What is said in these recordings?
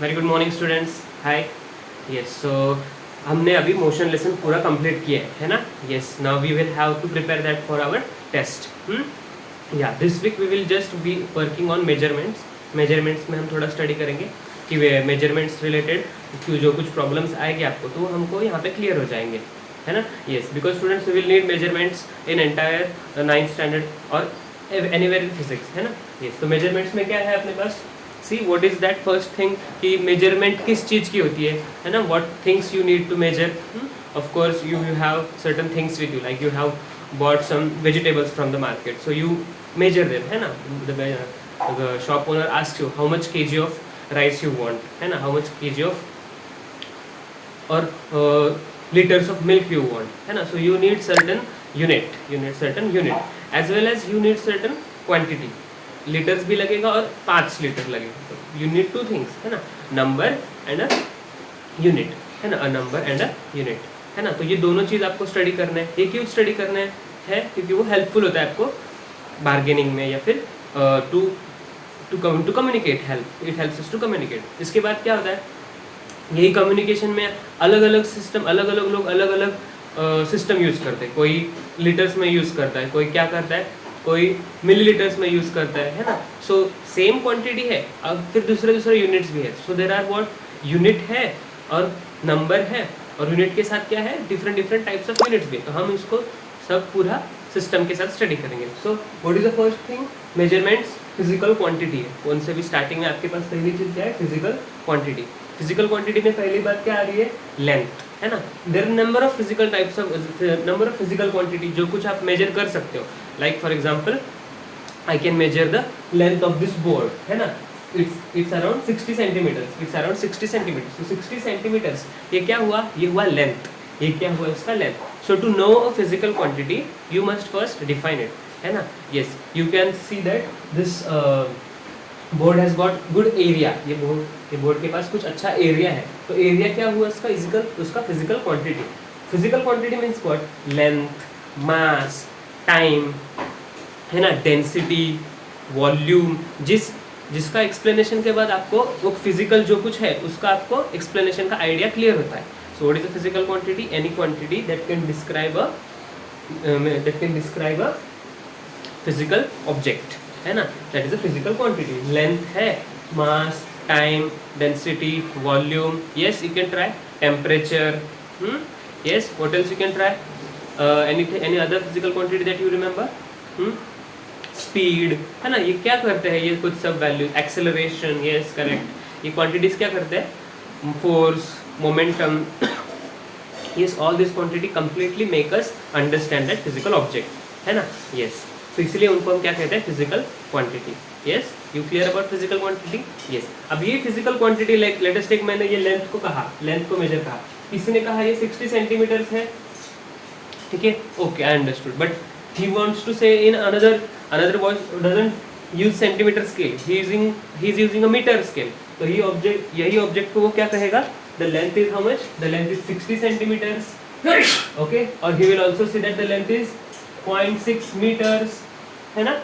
Very good morning students, hi. Yes, so हमने अभी motion lesson पूरा कंप्लीट किया है ना। Yes, now we will have to prepare that for our test. Yeah this week we will just be working on measurements में हम थोड़ा study करेंगे कि वे मेजरमेंट्स रिलेटेड जो कुछ प्रॉब्लम्स आएंगे आपको तो वो हमको यहाँ पे क्लियर हो जाएंगे, है ना। Yes, because students we will need measurements in entire 9th standard और एनीवेयर इन फिजिक्स, है ना। यस, तो मेजरमेंट्स में क्या है अपने पास, see what is that first thing कि मेजरमेंट किस चीज़ की होती है ना। What things you need to measure, of course you have certain things with you, like you have bought some vegetables from the market, so you measure them, है ना। the shop owner asks you how much kg of rice you want, है ना, how much kg of or liters of milk you want, है ना। so you need certain unit as well as you need certain quantity, litres भी लगेगा और 5 litre लगेगा। तो you need 2 things, है ना, नंबर एंड अ यूनिट, है ना, a number and a unit, है ना। तो ये दोनों चीज़ आपको स्टडी करना है। ये क्यों स्टडी करना है क्योंकि वो हेल्पफुल होता है आपको बार्गेनिंग में या फिर to communicate, it helps us to communicate. इसके बाद क्या होता है, यही कम्युनिकेशन में अलग अलग सिस्टम, अलग अलग लोग अलग अलग सिस्टम यूज़ करते हैं। कोई लीटर्स में यूज़ करता है, कोई क्या करता है, कोई मिलीलीटर्स में यूज़ करता है ना। सो सेम क्वांटिटी है, अब फिर दूसरे यूनिट्स भी है। सो देर आर व्हाट यूनिट है और नंबर है, और यूनिट के साथ क्या है, डिफरेंट टाइप्स ऑफ यूनिट्स भी। तो हम इसको सब पूरा सिस्टम के साथ स्टडी करेंगे। सो what is the first thing, measurements physical quantity है। कौन से भी स्टार्टिंग में आपके पास पहली चीज़ क्या है, फिजिकल क्वांटिटी। फिजिकल क्वांटिटी में पहली बात क्या आ रही है, लेंथ, है ना। There are number of physical types of number of physical quantity जो कुछ आप मेजर कर सकते हो। Like for example I can measure the length of this board, है ना। It's around 60 centimetres, it's around 60 centimetres. तो 60 सेंटीमीटर्स ये क्या हुआ, ये हुआ लेंथ, ये क्या हुआ इसका length. So to know a physical quantity you must first define it, है ना। Yes, you can see that this board has got good area. ये बोर्ड के पास कुछ अच्छा एरिया है। तो एरिया क्या हुआ इसका, उसका physical quantity. Physical quantity means what, length, mass, time, है ना, डेंसिटी, वॉल्यूम। जिसका एक्सप्लेनेशन के बाद आपको वो फिजिकल जो कुछ है उसका आपको एक्सप्लेनेशन का आइडिया क्लियर होता है। So what is the physical quantity, any quantity that can describe a physical object, है ना, that is a physical quantity. Length है, mass, time, density, volume. Yes, you can try temperature. Yes, what else you can try, any other physical quantity that you remember? Speed, है ना। ये क्या करते हैं, ये कुछ सब वैल्यूज, एक्सेलरेशन, यस करेक्ट। ये क्वांटिटीज क्या करते हैं, force, momentum. Yes, all this quantity completely make us understand that physical object, है ना। यस, तो इसलिए उनको हम क्या कहते हैं, physical quantity. Yes, you clear about physical quantity. Yes, अब ये फिजिकल क्वांटिटी लेटेस्ट टेक, मैंने ये लेंथ को कहा, लेंथ को मेजर कहा, किसी ने कहा ये 60 सेंटीमीटर्स है, ठीक है, okay I understood. But he wants to say in another voice doesn't use centimeter scale, he is using a meter scale. तो यही ऑब्जेक्ट को वो क्या कहेगा, the length is how much, the length is 60 centimeters, okay, और he will also say that the length is 0.6 meters, है ना।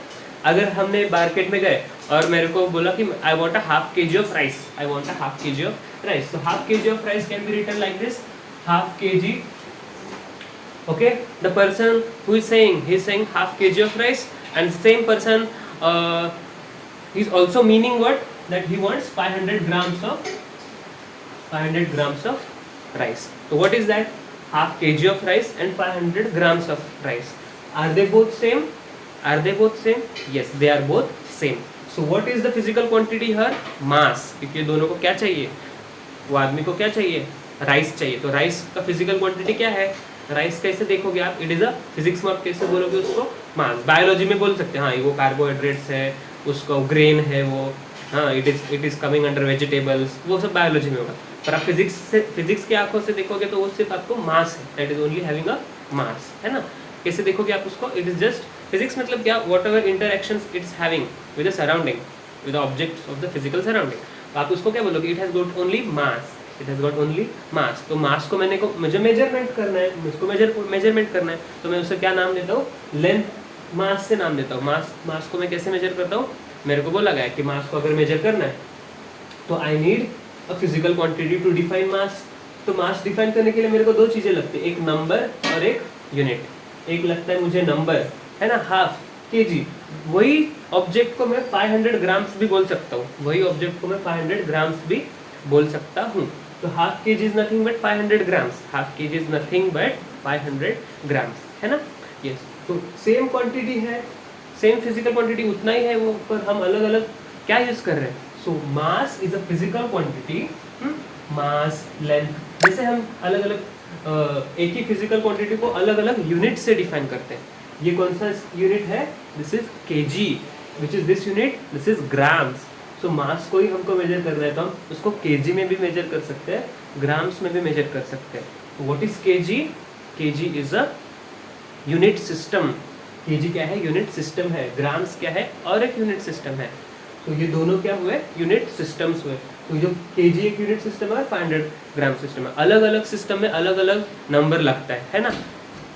अगर हमने मार्केट में गए और मेरे को बोला कि I want a half kg of rice, I want a half kg of rice, so half kg of rice can be written like this, half kg. Okay, the person who is saying, he is saying half kg of rice, and same person is also meaning what, that he wants 500 grams of rice. So what is that, half kg of rice and 500 grams of rice. Are they both same? Yes, they are both same. So what is the physical quantity here, mass, क्योंकि दोनों को क्या चाहिए, वो आदमी को क्या चाहिए, राइस चाहिए। तो राइस का फिजिकल क्वांटिटी क्या है, राइस कैसे देखोगे आप, इट इज अ, फिजिक्स में आप कैसे बोलोगे उसको, मास। बायोलॉजी में बोल सकते हैं, हाँ वो कार्बोहाइड्रेट्स है, उसका ग्रेन है वो, हाँ it is coming under vegetables, वो सब बायोलॉजी में होगा। पर आप फिजिक्स के आंखों से देखोगे तो वो सिर्फ आपको मास है, that is only having a mass, है ना। कैसे देखोगे आप उसको, इट इज जस्ट, फिजिक्स मतलब क्या, whatever interactions it's having with the surrounding, with the objects of the physical surrounding, तो आप उसको क्या बोलोगे, it has got only mass, it has got only mass. तो मास को मुझे मेजरमेंट करना है, मुझको मेजरमेंट करना है, तो मैं उसे क्या नाम देता हूँ, लेंथ, मास से नाम देता हूँ। मास को मैं कैसे मेजर करता हूँ, मेरे को बोला गया कि मास को अगर मेजर करना है तो I need a physical quantity to define mass. तो मास डिफाइन करने के लिए मेरे को दो चीजें लगती है, एक नंबर और एक यूनिट। एक लगता है मुझे नंबर, है ना, हाफ केजी। वही ऑब्जेक्ट को मैं 500 ग्राम्स भी बोल सकता हूँ, वही ऑब्जेक्ट को मैं 500 ग्राम्स भी बोल सकता हूँ। तो half KG is nothing but 500 grams, half KG is nothing but 500 grams, है ना। यस, तो सेम क्वांटिटी है, सेम फिजिकल क्वांटिटी उतना ही है वो, पर हम अलग अलग क्या यूज कर रहे हैं। So mass is a physical quantity, mass length, जैसे हम अलग अलग एक ही फिजिकल क्वांटिटी को अलग अलग यूनिट से डिफाइन करते हैं। ये कौन सा यूनिट है, this is kg, which is this unit, this is grams. So mass को ही हमको मेजर करना है तो हम उसको केजी में भी मेजर कर सकते हैं, ग्राम्स में भी मेजर कर सकते हैं। What is KG, KG is a unit system. KG क्या है, यूनिट सिस्टम है। ग्राम्स क्या है, और एक यूनिट सिस्टम है। तो ये दोनों क्या हुए, यूनिट सिस्टम्स हुए। तो जो केजी एक यूनिट सिस्टम है और 500 ग्राम सिस्टम है। अलग अलग सिस्टम में अलग अलग नंबर लगता है ना।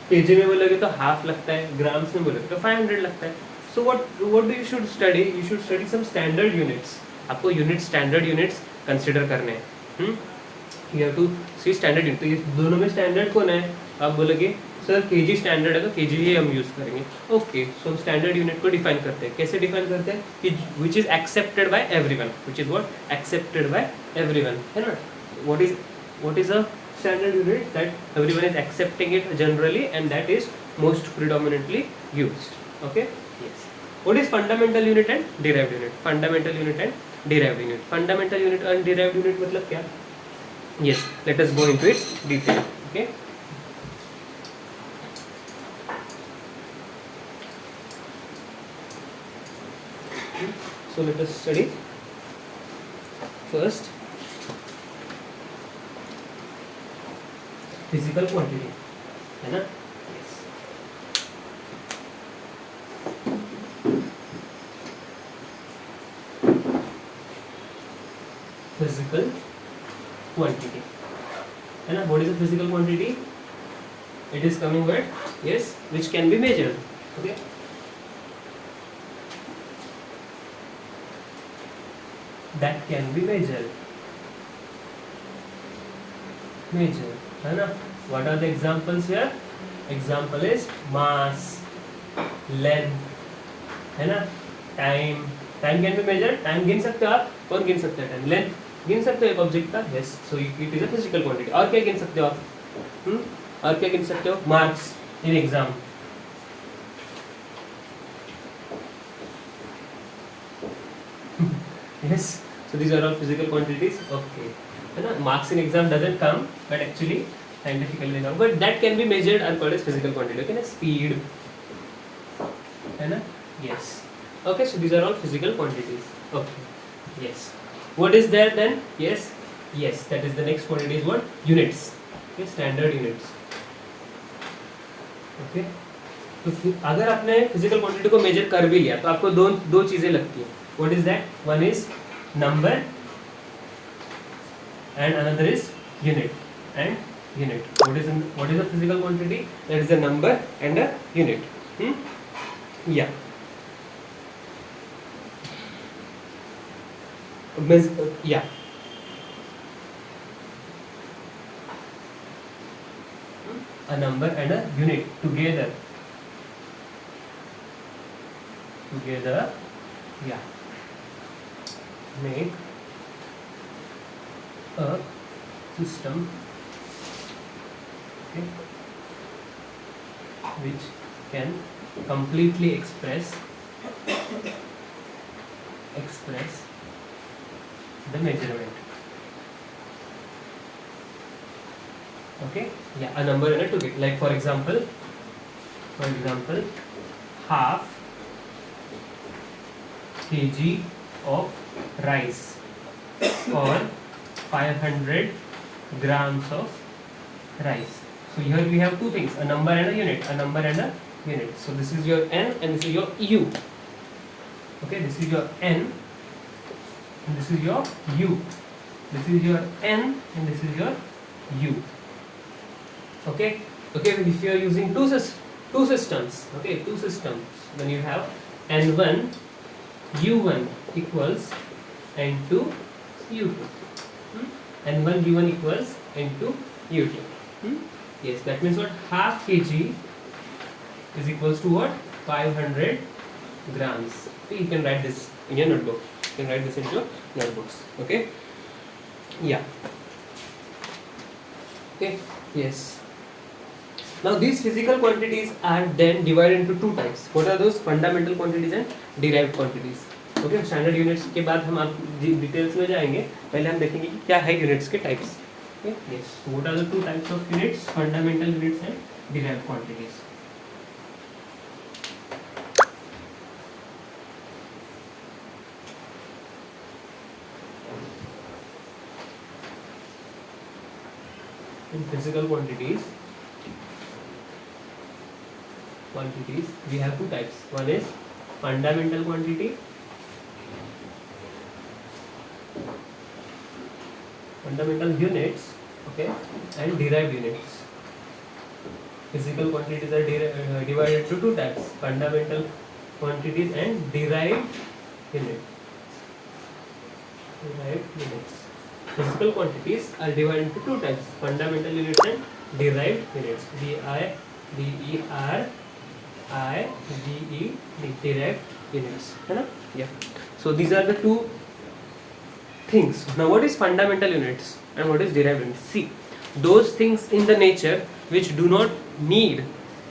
केजी में बोलोगे तो हाफ लगता है, ग्राम्स में बोलोगे तो 500 लगता है। So what do you should study, you should study some standard units. आपको यूनिट, स्टैंडर्ड यूनिट्स कंसिडर करने हैं। You have to see standard unit. तो ये दोनों में स्टैंडर्ड कौन है, आप बोलोगे सर केजी स्टैंडर्ड है तो केजी ही हम यूज करेंगे। ओके, सो हम स्टैंडर्ड यूनिट को डिफाइन करते हैं। कैसे डिफाइन करते हैं कि which is accepted by everyone, which is what accepted by everyone, है ना। What is a standard unit that everyone is accepting it generally and that is most predominantly used. Okay, yes. What is fundamental unit and derived unit? Fundamental unit and derived unit. Fundamental unit and derived unit मतलब क्या? Yes, let us go into its detail. Okay. So let us study first physical quantity, है ना। yes. Physical quantity, है ना। What is a physical quantity, it is coming word, yes, which can be measured. Okay, that can be measured, है ना। What are the examples here? Example is mass, length, है ना, time. Time can be measured. Time गिन सकते हो आप, कौन गिन सकते हैं टाइम, लेंथ गिन सकते हो एक ऑब्जेक्ट का, yes, so it is a physical quantity. और क्या गिन सकते हो आप, और क्या गिन सकते हो, marks in exam, yes, so these are all physical quantities. Okay, है ना। Marks in exam doesn't come but actually scientifically come, but that can be measured and called as physical quantity. Okay ना, speed, है ना, yes. Okay, so these are all physical quantities. Okay, yes. What is there then? Yes, yes, that is the next quantity is what, units. Okay, standard units. Okay, तो अगर आपने physical quantity को major कर भी लिया तो आपको दो चीजें लगती है। What is that? One is number and another is unit. And unit. What is a physical quantity? That is a number and a unit. Yeah. Yeah. A number and a unit together, yeah, make a system, okay, which can completely express the measurement. Okay, yeah, a number and a together. Like for example, half kg of rice or 500 grams of rice. So here we have two things, a number and a unit, So this is your n and this is your u. Okay, this is your n and this is your u. This is your n and this is your u. Okay, if you are using two systems, then you have n1 u1 equals n2 u2. N1 V1 equals N2 U2. Yes, that means what? Half kg is equals to what? 500 grams. Okay, you can write this in your notebook. You can write this in your notebooks. Okay. Yeah. Okay. Yes. Now these physical quantities are then divided into two types. What are those? Fundamental quantities and derived quantities. Okay. Standard units के बाद हम आप details में जाएंगे. पहले हम देखेंगे कि क्या है यूनिट्स के types. Okay. Yes. So what are the two types of units? Fundamental units and derived quantities. In physical quantities we have two types. One is fundamental quantity, fundamental units, okay, and derived units. Physical quantities are divided into two types: fundamental quantities and derived units. Physical quantities are divided into two types: fundamental units and derived units. Derived units. है ना? Yeah. So these are the two things. Now what is fundamental units and what is derived units? See, those things in the nature which do not need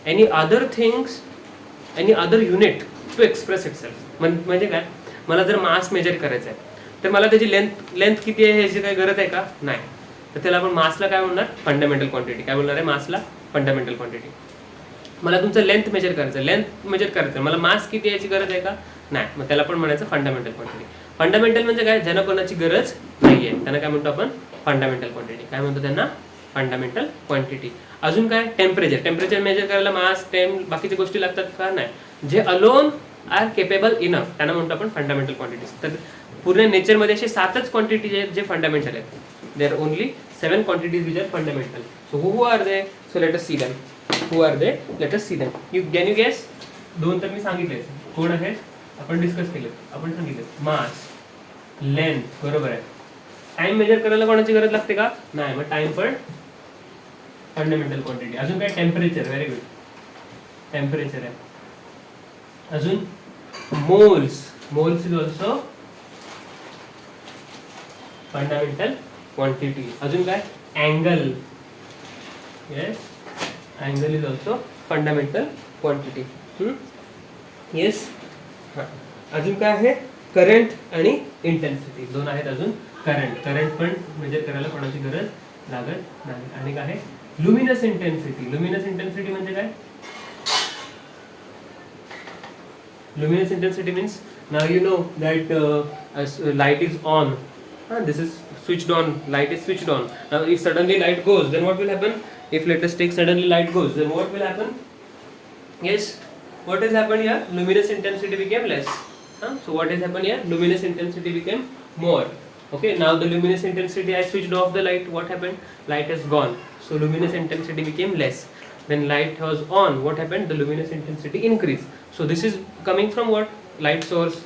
any other things, any other unit to express itself. म्हणजे काय? मला जर मास major करायचं आहे तर मला त्याची length किती आहे ह्याची काही गरज आहे का? नाही. तर त्याला आपण मासला काय म्हणणार? Fundamental quantity. काय बोलणार आहे? मासला फंडामेंटल क्वांटिटी. मला तुमचं लेंथ मेजर करायचं मला मास किती याची गरज आहे का? नाही. मग त्याला पण म्हणायचं फंडामेंटल क्वांटिटी. फंडामेंटल म्हणजे काय? ज्यांना कोणाची गरज नाहीये त्यांना काय म्हणतो आपण? Fundamental quantity. काय म्हणतो त्यांना? Fundamental quantity. अजून काय? टेम्परेचर मेजर करायला मास, बाकीच्या गोष्टी लागतात का? नाही. जे अलोन आर केपेबल इनफ त्यांना म्हणतो आपण फंडामेंटल क्वांटिटीज. तर पूर्ण नेचरमध्ये असे 7च क्वांटिटीज आहेत जे फंडामेंटल आहेत. There are only 7 quantities which are fundamental. So who are they? So let us see them. Who are they? Let us see them. Can you guess? दोन तर मी सांगितले. कोण आहेत? आपण डिस्कस केले. आपण सांगितले मास, लेंथ. बरोबर आहे. टाइम मेजर करायला कोणाची गरज लागते का? नाही. मग टाइम पण फंडामेंटल क्वांटिटी. अजून काय? टेम्परेचर. Very good. टेम्परेचर आहे. अजून moles is also fundamental quantity. अजून काय? Angle. Yes, angle is also fundamental quantity. Yes. हां. अजून काय आहे? करंट आणि इंटेन्सिटी. दोन आहेत अजून. करंट पण मेजर करायला कोणाची गरज लागत नाही. आणि काय आहे? Luminous intensity. लुमिनस इंटेन्सिटी म्हणजे काय? Luminous intensity means now you know that as light is on, this is switched on, light is switched on. Now if suddenly light goes, then what will happen? If let us take suddenly light goes, then what will happen? Yes, what has happened here? Luminous intensity became less. So what has happened here? Luminous intensity became more. Okay, now the luminous intensity, I switched off the light, what happened? Light has gone, so luminous intensity became less. When light was on, what happened? The luminous intensity increased. So this is coming from what? Light source.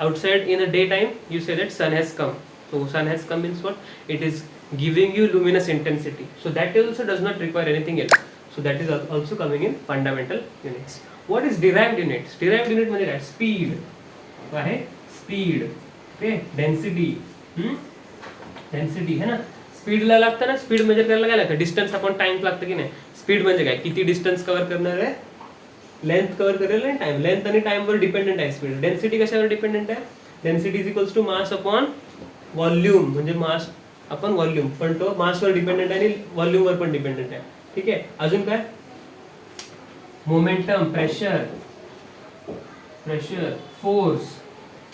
Outside in the daytime, you say that sun has come. So sun has come means what? It is giving you luminous intensity. So that also does not require anything else. So that is also coming in fundamental units. What is derived units? Derived unit म्हणजे काय? Speed. काय आहे? Speed. Okay. Density. Density है ना? स्पीडला लागतं ना. Speed measure करायला काय लागतं? डिस्टन्स आपण टाइम लागतं की नाही? स्पीड म्हणजे काय? किती डिस्टन्स कव्हर करणार आहे? लेंथ कव्हर करेल आणि टाइम. लेंथ आणि टाइमवर डिपेंडेंट आहे स्पीड. डेन्सिटी कशावर डिपेंडेंट आहे? Density is equals to mass upon volume. म्हणजे मास अपॉन व्हॉल्यूम. पण तो मासवर डिपेंडेंट आहे आणि व्हॉल्यूमवर पण डिपेंडेंट आहे. ठीक आहे. अजून काय? मोमेंटम, प्रेशर, फोर्स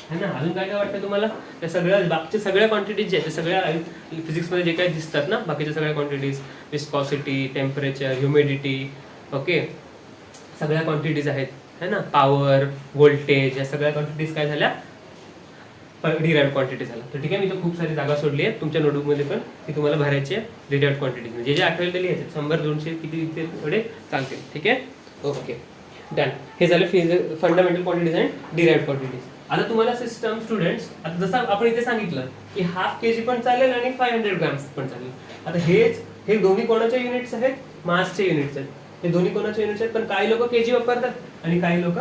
है ना. अजून काय काय वाटतं तुम्हाला? त्या सगळ्या बाकीच्या सगळ्या क्वांटिटीज जे आहेत त्या सगळ्या फिजिक्समध्ये जे काही दिसतात ना बाकीच्या सगळ्या quantities, viscosity, temperature, humidity, okay, सगळ्या क्वांटिटीज आहेत है ना. पॉवर, व्होल्टेज, या सगळ्या क्वांटिटीज काय झाल्या? डिराइव्ड क्वांटिटी झाला. तर ठीक आहे. मी तर खूप सारी जागा सोडली आहे तुमच्या नोटबुकमध्ये पण ती तुम्हाला भरायची आहे. डिराइव्ड क्वांटिटीज म्हणजे जे आठवलेले लिहायचे 100-200 किती थोडे चालतील. ठीक आहे. Okay, done. हे झाले fundamental quantities and derived quantities. आता तुम्हाला सिस्टम स्टुडंट्स, आता जसं आपण इथे सांगितलं की हाफ केजी पण चालेल आणि 500 ग्रॅम्स पण चालेल. आता हे दोन्ही कोणाचे युनिट्स आहेत? मासचे युनिट्स आहेत. हे दोन्ही कोणाचे युनिट्स आहेत, पण काही लोक केजी वापरतात आणि काही लोक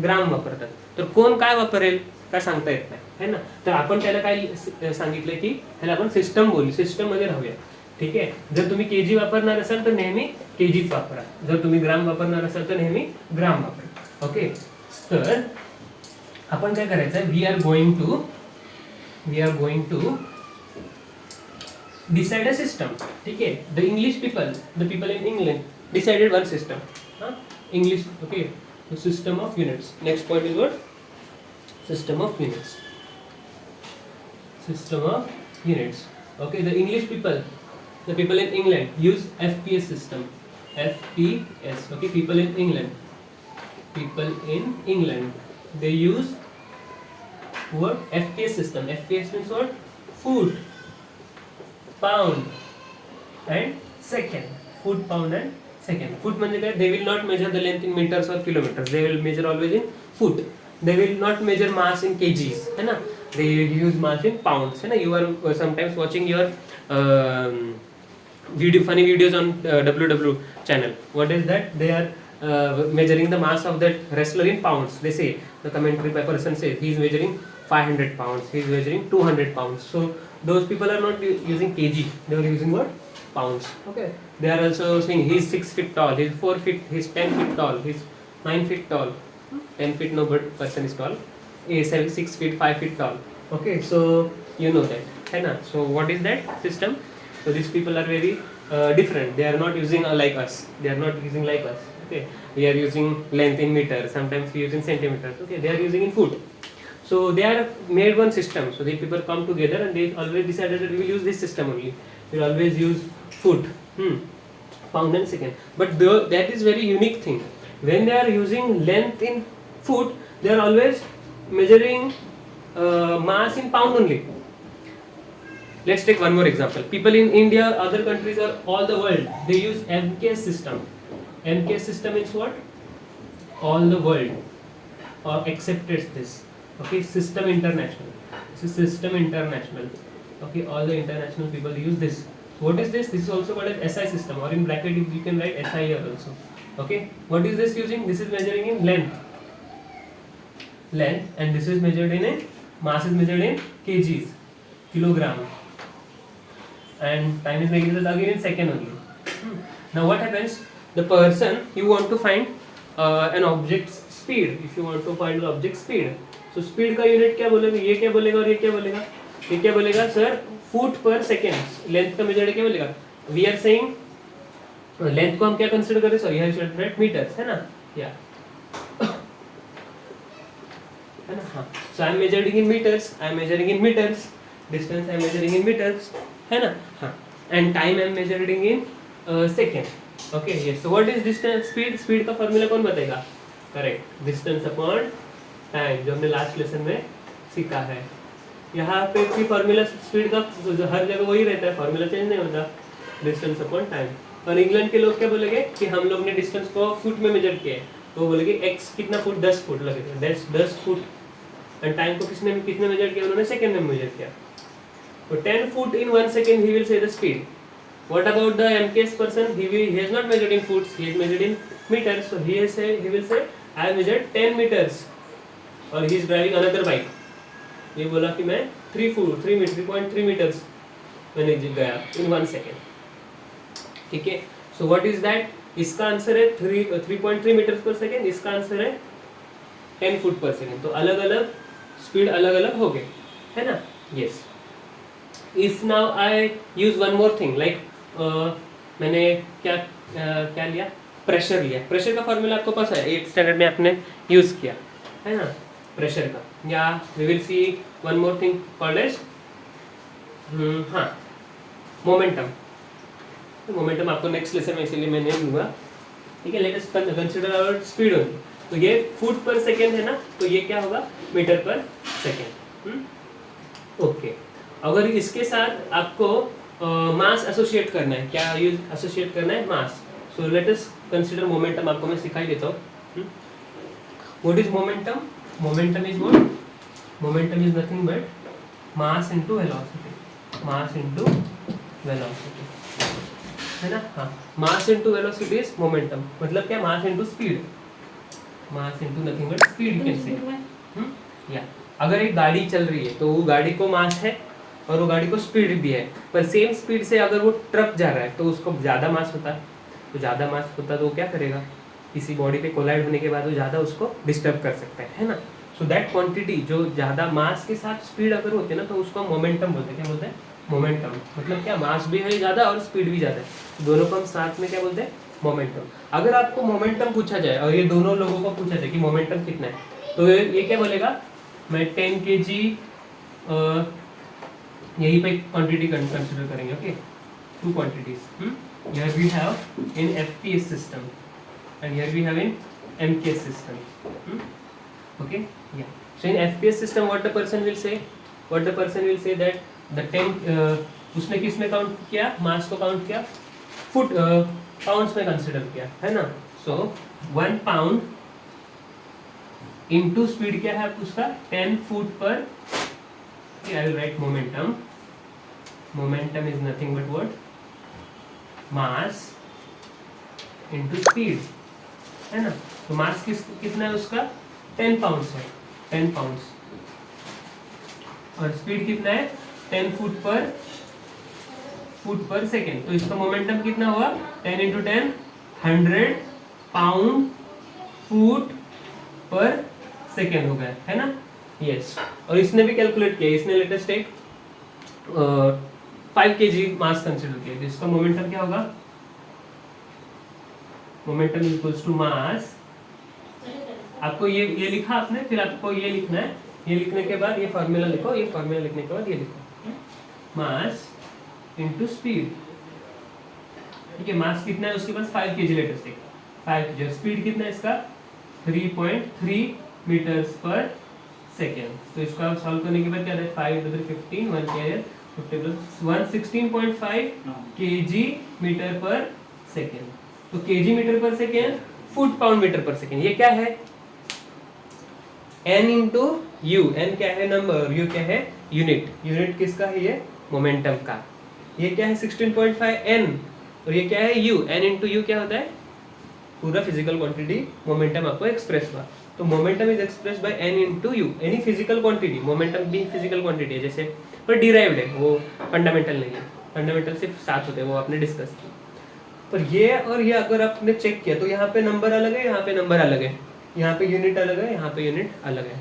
ग्राम वापरतात. तर कोण काय वापरेल काय सांगता येत नाही, है ना. तर आपण त्याला काय सांगितलं की ह्याला आपण सिस्टम बोलू, सिस्टम मध्ये राहूया. ठीक आहे. जर तुम्ही केजी वापरणार असाल तर नेहमी केजीच वापरा. जर तुम्ही ग्राम वापरणार असाल तर नेहमी ग्राम वापरा. ओके. तर आपण काय करायचं, we are going to decide a system. ठीक आहे. The people in England decided one system. English. Okay. System of units. Next point is what? System of units. Okay. The people in England use FPS system. FPS. Okay. People in England they use what? FPS system. FPS means what? Foot, pound and second. Foot, pound and second. Foot म्हणजे काय? They will not measure the length in meters or kilometers. They will measure always in foot. They will not measure mass in kgs, है ना. They use mass in pounds, है ना. You are sometimes watching your funny videos on WW channel. What is that? They are measuring the mass of that wrestler in pounds. They say, the commentary by person says he is measuring 500 pounds, he is measuring 200 pounds. So those people are not using kg, they are using what? Pounds. Okay. They are also saying he is 6 feet tall, he is 4 feet, he is 10 feet tall, he is 9 feet tall. 10 feet no person is tall. He is 6 feet, 5 feet tall. Okay. So you know that, है ना. So what is that system? So these people are very different. They are not using like us. Okay. We are using length in meters. Sometimes we use in centimeters. Okay. They are using in foot. So they are made one system. So the people come together and they always decided that we will use this system only. We will always use foot, pound and second. But that is very unique thing. When they are using length in foot, they are always measuring mass in pound only. Let's take one more example. People in India, other countries, or all the world, they use MKS system. MKS system means what? All the world or accepted this. Okay, system international. This is system international. Okay, all the international people use this. What is this? This is also called as SI system, or in bracket you can write SI here also. Okay, what is this using? This is measuring in length, and this is measured in mass is measured in kgs, kilogram, and time is measured again in second only. Now what happens? The person you want to find an object's speed. If you want to find the object speed, so speed का unit क्या बोलेगा? ये क्या बोलेगा और ये क्या बोलेगा? ये क्या बोलेगा सर? फुट पर सेकेंड. लेंथ का मेजर क्या बोलेगा? वी आर सेइंग लेंथ को हम क्या कंसीडर करें? Sorry, here should write metres, है ना. या है ना. हाँ. So I am measuring in metres. Distance I am measuring in metres, है ना. हाँ. And time I am measuring in second. Okay. Yes. So what is distance? Speed का formula कौन बताएगा? करेक्ट, डिस्टेंस अपॉन टाइम, जो हमने last lesson में सीखा है. यहाँ पे भी फॉर्मूला स्पीड का हर जगह वही रहता है, फॉर्मूला चेंज नहीं होता. Distance upon time. और इंग्लैंड के लोग क्या बोलेंगे कि हम लोग ने डिस्टेंस को फुट में मेजर किया है, तो वो बोलेंगे एक्स कितना फुट? 10 फुट लगेगा. 10 फुट. एंड टाइम को किसने मेजर किया? उन्होंने सेकंड में मेजर किया. तो 10 foot in 1 second he will say the speed. What about the MKS person? He has not measured in foots, he has measured in meters. So he will say I have measured 10 meters. और he is driving another bike. ये बोला कि मैं 3.3 meters मैंने गया in 1 second. ठीक है. So what is that? इसका आंसर है 3.3 meters per second. इसका आंसर है 10 foot per second. तो अलग अलग स्पीड अलग अलग हो गए, है ना. Yes. If now I use one more thing like मैंने क्या लिया? प्रेशर लिया. प्रेशर का फॉर्मूला आपको पता है, 8th स्टैंडर्ड में आपने यूज किया, है ना, प्रेशर का. या we will see one more thing called as हाँ, मोमेंटम. मोमेंटम आपको नेक्स्ट लेसन में इसीलिए मैं नहीं दूंगा. ठीक है. Let us consider our speed only. तो ये फुट पर सेकेंड है ना, तो ये क्या होगा? मीटर पर सेकेंड. ओके. अगर इसके साथ आपको मास एसोसिएट करना है, क्या यूज एसोसिएट करना है? Mass. So let us consider momentum. आपको मैं सिखाई देता हूँ. What is momentum? Momentum is what? Momentum is nothing but mass into velocity, mass into velocity, है ना? हाँ, mass into velocity is momentum, मतलब क्या? Mass into speed, mass into nothing but speed can say. या अगर एक गाड़ी चल रही है तो वो गाड़ी को मास है और वो गाड़ी को स्पीड भी है, पर सेम स्पीड से अगर वो ट्रक जा रहा है तो उसको ज़्यादा मास होता है, तो ज़्यादा मास होता तो वो क्या करेगा? किसी बॉडी पे कोलाइड होने के बाद वो ज़्यादा उसको डिस्टर्ब कर सकता है ना? सो दैट क्वांटिटी जो ज़्यादा मास के साथ स्पीड अगर होती है ना तो उसको मोमेंटम बोलते हैं। क्या बोलते हैं? मोमेंटम। मतलब क्या? मास भी है ज़्यादा और स्पीड भी ज़्यादा है, दोनों को हम साथ में क्या बोलते हैं? मोमेंटम। अगर आपको मोमेंटम पूछा जाए और ये दोनों लोगों को पूछा जाए कि मोमेंटम कितना है, तो ये क्या बोलेगा? मैं 10 kg यहीं पे क्वांटिटी कंसिडर करेंगे। Okay, two quantities here we have in FPS system and here we have in MKS system. Okay, yeah. So in FPS system, what the person will say? What the person will say that the 10 उसने किस में count किया? मास को count किया, foot pounds में consider किया, है ना? So 1 pound into स्पीड क्या है उसका? 10 फुट पर। I will write momentum. Momentum is nothing but what? Mass into speed, है ना? तो मास कितना है उसका? 10 पाउंड्स है, 10 पाउंड्स। और स्पीड कितना है? 10 फुट पर सेकेंड। तो इसका मोमेंटम कितना हुआ? 10 इंटू 10 100 पाउंड फुट पर सेकेंड हो गया, है ना? यस। और इसने भी कैलकुलेट किया, इसने लेटेस्ट एक 5 kg मास कंसिडर किया, तो इसका मोमेंटम क्या होगा? Momentum equals to mass. आपको ये लिखा आपने, फिर आपको ये लिखना है, ये लिखने के बाद ये फॉर्मूला लिखो, ये फॉर्मूला लिखने के बाद ये लिखो, मास इनटू स्पीड। ठीक है, मास कितना है उसके पास? 5 kg लेटेस्ट एक 5 kg। स्पीड कितना है इसका? 3.3 मीटर्स पर सेकेंड। तो इसको आप सॉल्व करने के बाद क्या है? 5 × 3 15, 1 क्या है? 50 प्लस 1 16.5 kg मीटर पर सेकेंड। तो kg मीटर पर सेकेंड, फुट पाउंड मीटर पर सेकेंड। ये क्या है? n into you. n क्या है? नंबर। u क्या है? यूनिट। यूनिट किसका है? ये मोमेंटम का। ये क्या है? 16.5 n, और ये क्या है? u। n इंटू यू क्या होता है? पूरा फिजिकल क्वांटिटी मोमेंटम आपको एक्सप्रेस हुआ। तो momentum is express bye n into you, any physical quantity. Momentum भी फिजिकल क्वांटिटी है, जैसे पर डिराइव्ड है, वो फंडामेंटल नहीं है। फंडामेंटल सिर्फ 7 होते हैं, वो आपने डिस्कस किया। पर ये और ये अगर आपने चेक किया तो यहाँ पे नंबर अलग है, यहाँ पे नंबर अलग है, यहाँ पे यूनिट अलग है, यहाँ पे यूनिट अलग है।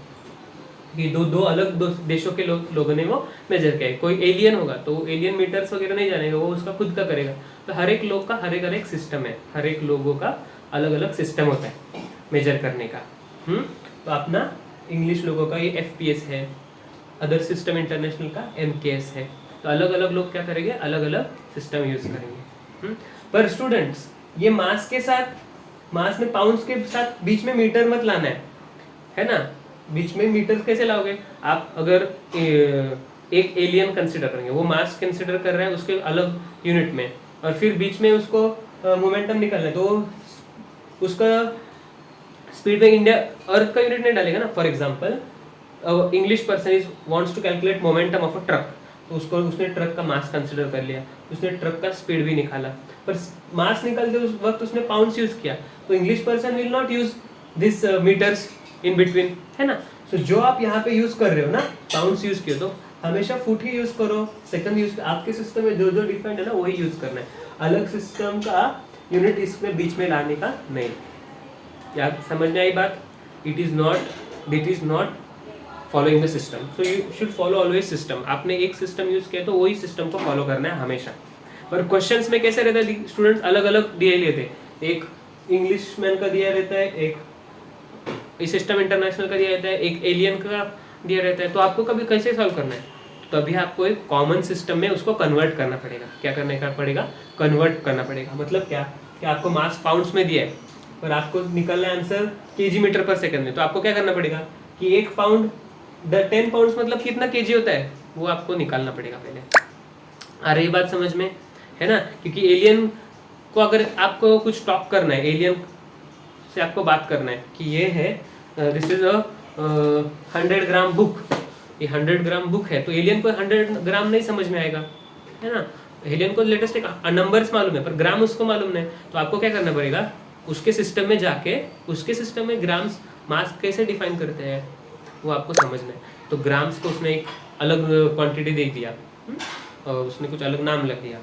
ये दो अलग देशों के लोगों ने वो मेजर किया है। कोई एलियन होगा तो एलियन मीटर्स वगैरह नहीं जानेगा, वो उसका खुद का करेगा। तो हर एक लोग का हर एक सिस्टम है, हर एक लोगों का अलग अलग सिस्टम होता है मेजर करने का। तो अपना इंग्लिश लोगों का ये FPS है, अदर सिस्टम इंटरनेशनल का MKS है। तो अलग अलग लोग क्या करेंगे? अलग अलग सिस्टम यूज करेंगे। पर स्टूडेंट्स, ये मास के साथ, मास में पाउंड्स के साथ बीच में मीटर मत लाना है ना? बीच में मीटर कैसे लाओगे आप? अगर एक एलियन कंसिडर करेंगे, वो मास कंसिडर कर रहा है उसके अलग यूनिट में, और फिर बीच में उसको मोमेंटम निकालना है, तो उसका स्पीड में इंडिया अर्थ का यूनिट नहीं डालेगा ना। For example, English person is wants to calculate momentum of a truck, तो उसने ट्रक का मास कंसिडर कर लिया, उसने ट्रक का स्पीड भी निकाला, पर मास निकालते उस वक्त उसने पाउंड्स यूज किया। तो English person will not use this metres in between, है ना? सो जो आप यहाँ पे यूज कर रहे हो ना, पाउंड्स यूज किए, तो हमेशा फुट ही यूज करो, सेकंड यूज। आपके सिस्टम में जो जो डिफाइंड है ना वही यूज करना है, अलग सिस्टम का यूनिट इसमें बीच में लाने का नहीं। क्या समझ में आई बात? It is not following the system, so you should follow always system. आपने एक सिस्टम यूज किया तो वही सिस्टम को फॉलो करना है हमेशा। पर क्वेश्चंस में कैसे रहता है? स्टूडेंट्स अलग अलग दिए लेते, एक इंग्लिश मैन का दिया रहता है, एक सिस्टम इंटरनेशनल का दिया रहता है, एक एलियन का दिया रहता है। तो आपको कभी कैसे सॉल्व करना है? तो अभी आपको एक कॉमन सिस्टम में उसको कन्वर्ट करना पड़ेगा। क्या करने का पड़ेगा? कन्वर्ट करना पड़ेगा। मतलब क्या कि आपको मास पाउंड्स में दिया है, पर आपको निकलना है आंसर kg मीटर पर सेकंड में। तो आपको क्या करना पड़ेगा कि 1 पाउंड 10 पाउंड्स मतलब कितना kg होता है, वो आपको निकालना पड़ेगा पहले। आ रही बात समझ में, है ना? क्योंकि एलियन को अगर आपको कुछ टॉक करना है, एलियन से आपको बात करना है कि ये है this is a 100 gram book, ये 100 ग्राम बुक है, तो एलियन को 100 ग्राम नहीं समझ में आएगा, है ना। एलियन को लेटेस्ट एक नंबर्स मालूम है पर ग्राम उसको मालूम नहीं, तो आपको क्या करना पड़ेगा, उसके सिस्टम में जाके उसके सिस्टम में ग्राम्स मास कैसे डिफाइन करते हैं वो आपको समझना है। तो ग्राम्स को उसने एक अलग क्वांटिटी दे दिया, और उसने कुछ अलग नाम लग दिया,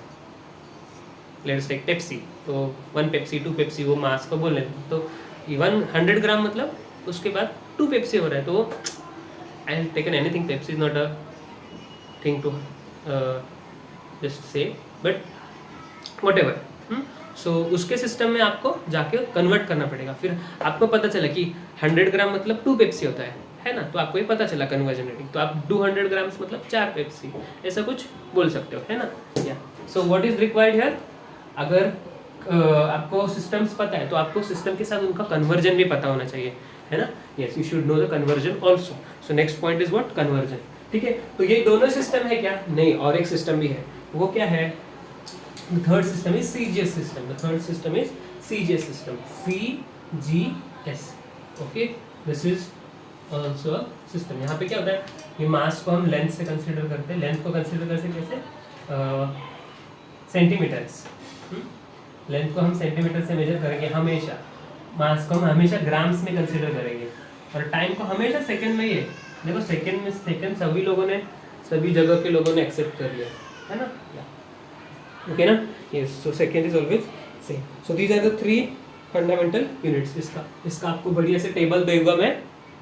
लेट्स टेक पेप्सी, तो 1 पेप्सी 2 पेप्सी वो मास को बोल रहे हैं, तो इवन 100 ग्राम मतलब उसके बाद 2 पेप्सी हो रहा है, तो I have taken anything, Pepsi is not a thing to just say, but whatever. So उसके सिस्टम में आपको जाके कन्वर्ट करना पड़ेगा, फिर आपको पता चला कि 100 ग्राम मतलब 2 पेप्सी होता है ना, तो आपको ये पता चला कन्वर्जन रेटिंग, तो आप 200 ग्राम्स मतलब 4 पेप्सी ऐसा कुछ बोल सकते हो, है ना। या सो व्हाट इज रिक्वायर्ड हियर, अगर आपको सिस्टम्स पता है तो आपको सिस्टम के साथ उनका कन्वर्जन भी पता होना चाहिए, है ना। Yes, you should know the conversion also. So next point is what, conversion. ठीक है, तो ये दोनों सिस्टम है क्या, नहीं, और एक सिस्टम भी है, वो क्या है, the third system is CGS system, the third system is CGS system, CGS, okay, this is also a system। यहाँ पे क्या होता है, ये मास को हम लेंथ से कंसीडर करते हैं, लेंथ को कंसीडर करते कैसे, सेंटीमीटर्स, लेंथ को हम सेंटीमीटर से मेजर करेंगे हमेशा, मास को हम हमेशा ग्राम्स में कंसीडर करेंगे, और टाइम को हमेशा सेकंड में, ये देखो सेकंड में, सेकंड सभी लोगों ने, सभी जगह के लोगों ने एक्सेप्ट कर लिया, है ना। ओके ना, yes, so second is always same. So these are the 3 fundamental units. इसका आपको बढ़िया से टेबल दूंगा मैं,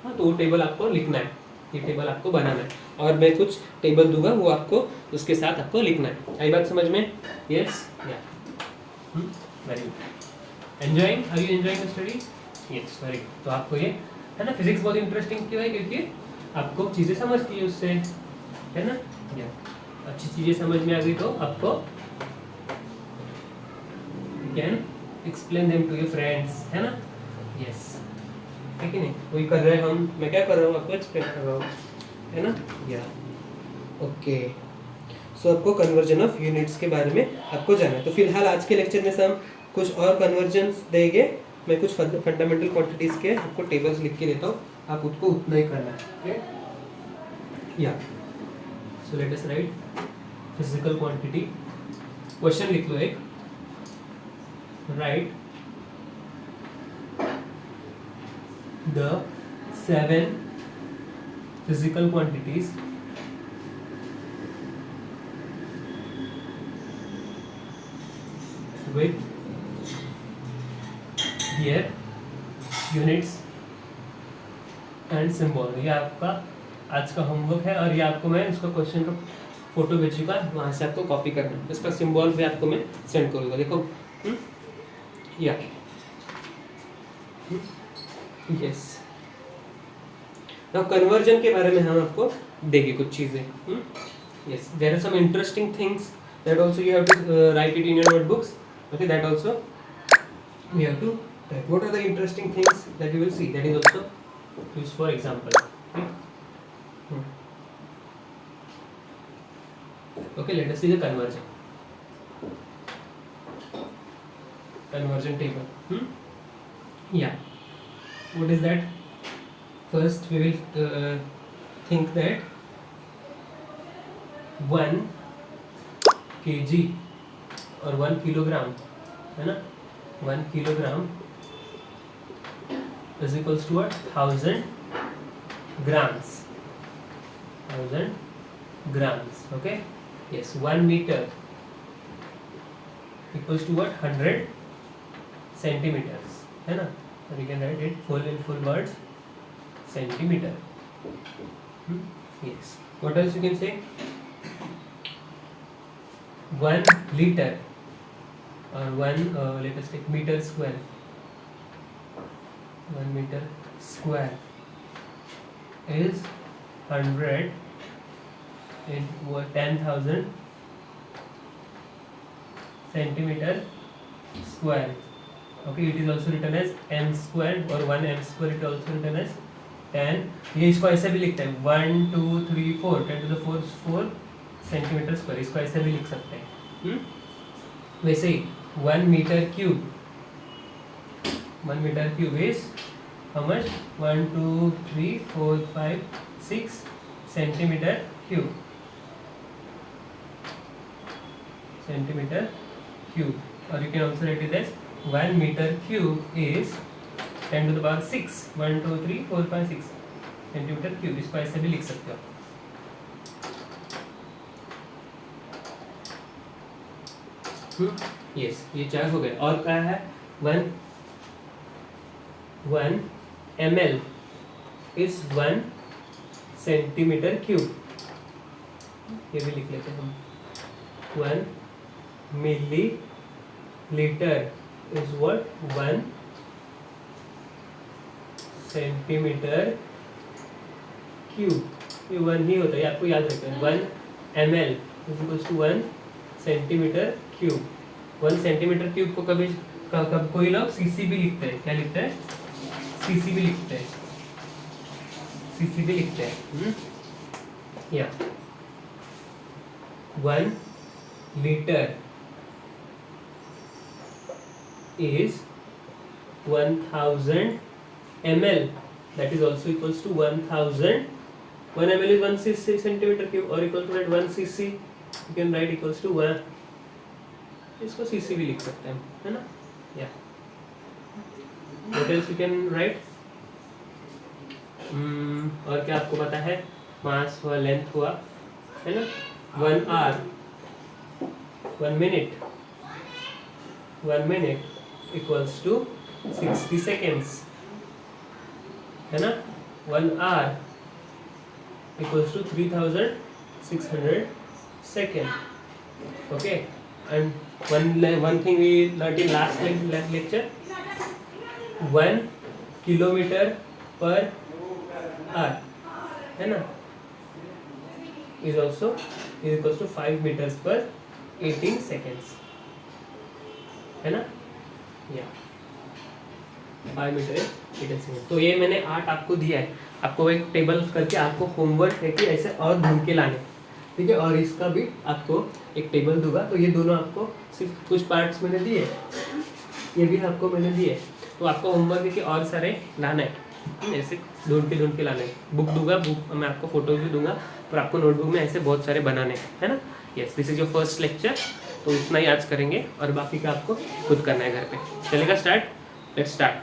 हाँ, तो वो टेबल आपको लिखना है, ये टेबल आपको बनाना है, और मैं कुछ टेबल दूंगा वो आपको उसके साथ आपको लिखना है। आई बात समझ में, yes, yeah, very good, enjoying, are you enjoying the study, yes, very good. तो आपको ये है ना, फिजिक्स बहुत इंटरेस्टिंग क्यों है, क्योंकि आपको चीज़ें समझती है उससे, है ना, या अच्छी चीज़ें समझ में आ गई तो आपको can explain them to your friends, है ना, यस, है कि नहीं, वही कर रहे हैं हम, मैं क्या कर रहा हूँ आपको एक्सप्लेन कर रहा हूँ, है ना, या, ओके। सो आपको कन्वर्जन ऑफ यूनिट्स के बारे में आपको जाना है। तो फिलहाल आज के लेक्चर में से हम कुछ और कन्वर्जन्स देंगे, मैं कुछ फंडामेंटल क्वांटिटीज़ के आपको टेबल्स लिख के देता हूँ, आप उसको उतना ही करना है, या। सो let us right physical quantity, question लिख लो एक, write the 7 physical quantities with their units and symbol। ये आपका आज का होमवर्क है, और ये आपको मैं इसका क्वेश्चन का फोटो भेजूंगा, वहाँ से आपको कॉपी करना है, इसका सिंबल भी आपको मैं सेंड करूँगा, देखो, या, यस। नाउ कन्वर्जन के बारे में हम आपको देंगे कुछ चीजें, yes, there are some interesting things that also you have to write it in your notebooks, okay, that also we have to write. What are the interesting things that you will see, that is also used for example, okay, let us see the conversion table, yeah, what is that, first we will think that 1 kg और 1 kilogram, है ना, 1 kilogram is equals to what, 1000 grams, 1000 grams, okay, yes, 1 meter equals to what, 100 centimeters, है ना, we can write it full words, centimeter, yes, what else you can say, 1 liter or 1 let us take meter square, 1 meter square is 100 into 10,000 centimeter square, okay, it is also written as m square, or 1 m square it also written as 10, ये इसको ऐसे भी लिखते हैं 1 2 3 4 10 to the 4 centimetre square, इसको ऐसे भी लिख सकते हैं, वैसे ही 1 metre cube is how much 1 2 3 4 5 6 centimeter cube, centimeter cube, or you can also write it as 1 meter cube is 10 to the power 6, 1 2 3 4 5 6 centimetre cube. इसको ऐसे भी लिख सकते हो. यस, ये 4 हो गए. और क्या है? 1 ml इज 1 सेंटीमीटर क्यूब. ये भी लिख लेते हैं हम. 1 millilitre is what? 1 centimetre cube. ये 1 ही होता है, आपको याद रखना है. 1 ml is equal to 1 centimetre cube. 1 centimetre cube को कभी कोई लोग सीसी भी लिखते हैं. क्या लिखते हैं? सीसी भी लिखते हैं. सीसी भी लिखते हैं. या 1 litre is 1000 ml, that is also equals to 1000. 1 ml is 1 centimeter cube, or equal to that 1 cc. You can write equals to 1. इसको cc भी लिख सकते हैं, है ना? या what else you can write? और क्या आपको पता है? मास हुआ, लेंथ हुआ, है ना? 1 hour, 1 minute equals to 60 seconds, है ना? 1 hour equals to 3600 seconds. Okay, and one thing we learned in last lecture, 1 kilometer per hour, है ना, is also is equals to 5 meters per 18 seconds, है ना? या 5 मीटर 18 सेकेंड. तो ये मैंने 8 आपको दिया है. आपको एक टेबल करके आपको होमवर्क है कि ऐसे और ढूंढ के लाने, ठीक है? और इसका भी आपको एक टेबल दूंगा. तो ये दोनों आपको सिर्फ कुछ पार्ट्स मैंने दिए, ये भी आपको मैंने दिए. तो आपको होमवर्क है कि और सारे लाना है, ऐसे ढूंढ के लाना है. बुक दूंगा, बुक मैं आपको फोटोज भी दूंगा, और आपको नोटबुक में ऐसे बहुत सारे बनाने हैं, है ना? Yes, this is your first lecture. तो इतना ही आज करेंगे, और बाकी का आपको खुद करना है घर पे. चलेगा? स्टार्ट. Let's start.